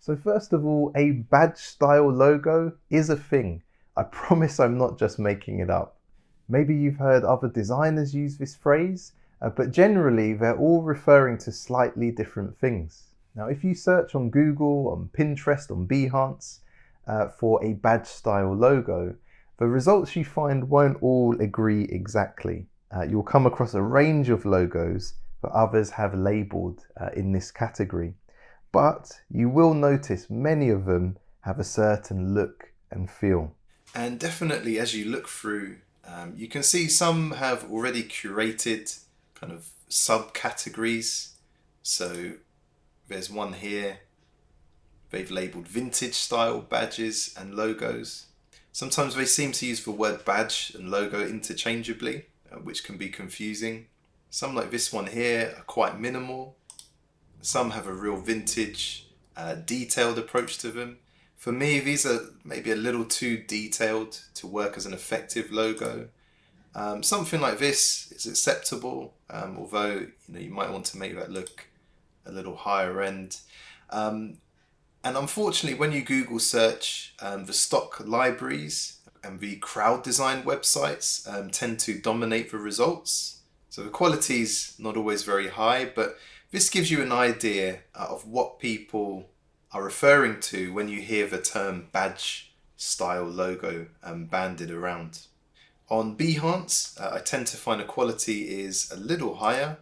So first of all, a badge style logo is a thing. I promise I'm not just making it up. Maybe you've heard other designers use this phrase, but generally they're all referring to slightly different things. Now, if you search on Google, on Pinterest, on Behance for a badge style logo, the results you find won't all agree exactly. You'll come across a range of logos that others have labeled in this category. But you will notice many of them have a certain look and feel. And definitely as you look through, you can see some have already curated kind of subcategories. So there's one here, they've labeled vintage style badges and logos. Sometimes they seem to use the word badge and logo interchangeably, which can be confusing. Some like this one here are quite minimal. Some have a real vintage, detailed approach to them. For me, these are maybe a little too detailed to work as an effective logo. Something like this is acceptable, although you might want to make that look a little higher end. And unfortunately, when you Google search, the stock libraries and the crowd design websites tend to dominate the results. So the quality is not always very high, but this gives you an idea of what people are referring to when you hear the term badge style logo banded around. On Behance, I tend to find the quality is a little higher.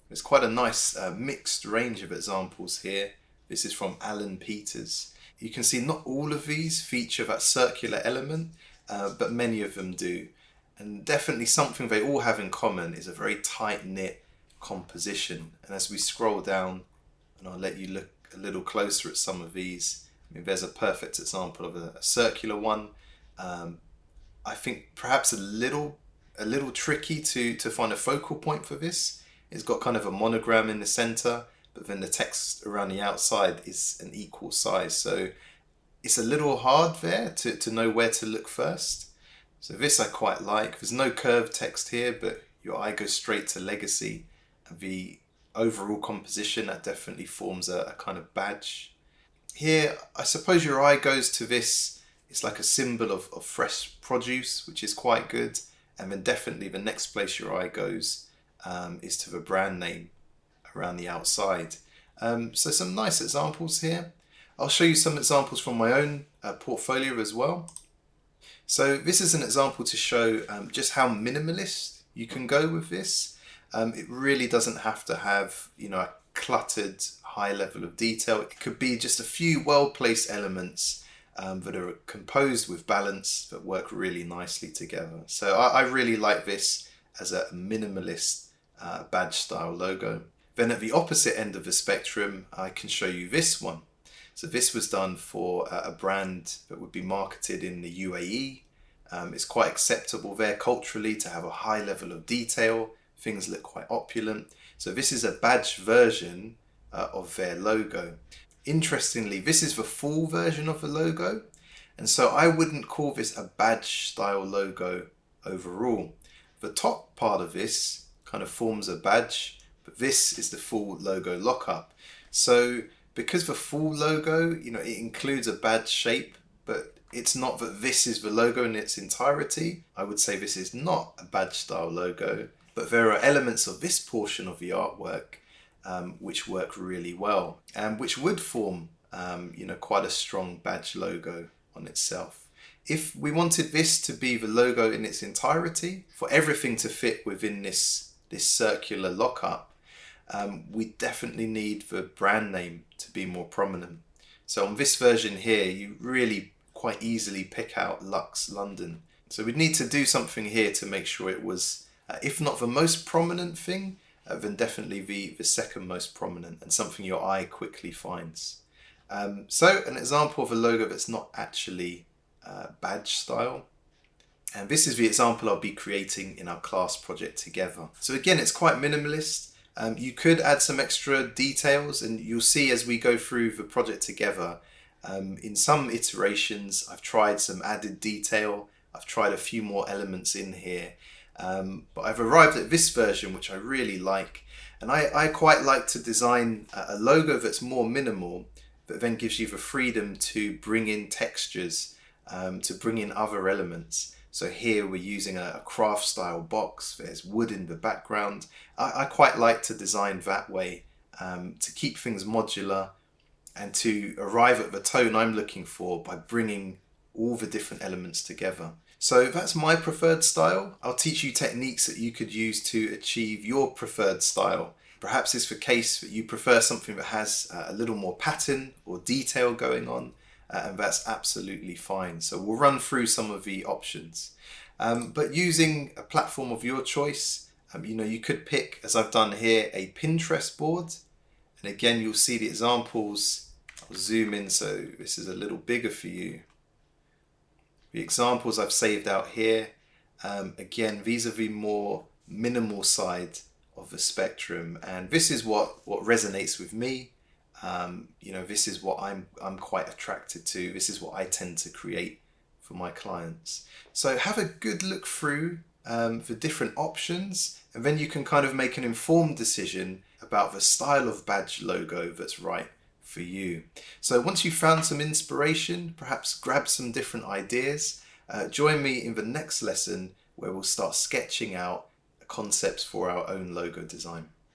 There's quite a nice mixed range of examples here. This is from Alan Peters. You can see not all of these feature that circular element, but many of them do. And definitely something they all have in common is a very tight-knit composition. And as we scroll down, and I'll let you look a little closer at some of these, there's a perfect example of a circular one. I think perhaps a little tricky to find a focal point for this. It's got kind of a monogram in the center, but then the text around the outside is an equal size. So it's a little hard there to know where to look first. So this I quite like. There's no curved text here, but your eye goes straight to legacy. And the overall composition, that definitely forms a kind of badge. Here, I suppose your eye goes to this. It's like a symbol of fresh produce, which is quite good. And then definitely the next place your eye goes is to the brand name around the outside. So some nice examples here. I'll show you some examples from my own portfolio as well. So this is an example to show just how minimalist you can go with this. It really doesn't have to have a cluttered high level of detail. It could be just a few well-placed elements that are composed with balance that work really nicely together. So I really like this as a minimalist badge style logo. Then at the opposite end of the spectrum, I can show you this one. So this was done for a brand that would be marketed in the UAE. It's quite acceptable there culturally to have a high level of detail. Things look quite opulent. So this is a badge version of their logo. Interestingly, this is the full version of the logo. And so I wouldn't call this a badge style logo overall. The top part of this kind of forms a badge, but this is the full logo lockup. So because the full logo, it includes a badge shape, but it's not that this is the logo in its entirety. I would say this is not a badge style logo, but there are elements of this portion of the artwork which work really well and which would form quite a strong badge logo on itself. If we wanted this to be the logo in its entirety, for everything to fit within this circular lockup, we definitely need the brand name to be more prominent. So on this version here, you really quite easily pick out Lux London. So we'd need to do something here to make sure it was, if not the most prominent thing, then definitely the second most prominent and something your eye quickly finds. So an example of a logo that's not actually badge style. And this is the example I'll be creating in our class project together. So again, it's quite minimalist. You could add some extra details, and you'll see as we go through the project together, in some iterations I've tried some added detail, I've tried a few more elements in here, but I've arrived at this version which I really like. And I quite like to design a logo that's more minimal, that then gives you the freedom to bring in textures, to bring in other elements. So here we're using a craft style box, there's wood in the background. I quite like to design that way, to keep things modular and to arrive at the tone I'm looking for by bringing all the different elements together. So that's my preferred style. I'll teach you techniques that you could use to achieve your preferred style. Perhaps it's the case that you prefer something that has a little more pattern or detail going on, and that's absolutely fine. So we'll run through some of the options. But using a platform of your choice, you could pick, as I've done here, a Pinterest board. And again, you'll see the examples. I'll zoom in so this is a little bigger for you. The examples I've saved out here, again, these are the more minimal side of the spectrum, and this is what resonates with me. This is what I'm quite attracted to. This is what I tend to create for my clients. So have a good look through the different options, and then you can kind of make an informed decision about the style of badge logo that's right for you. So once you've found some inspiration, perhaps grab some different ideas, join me in the next lesson where we'll start sketching out concepts for our own logo design.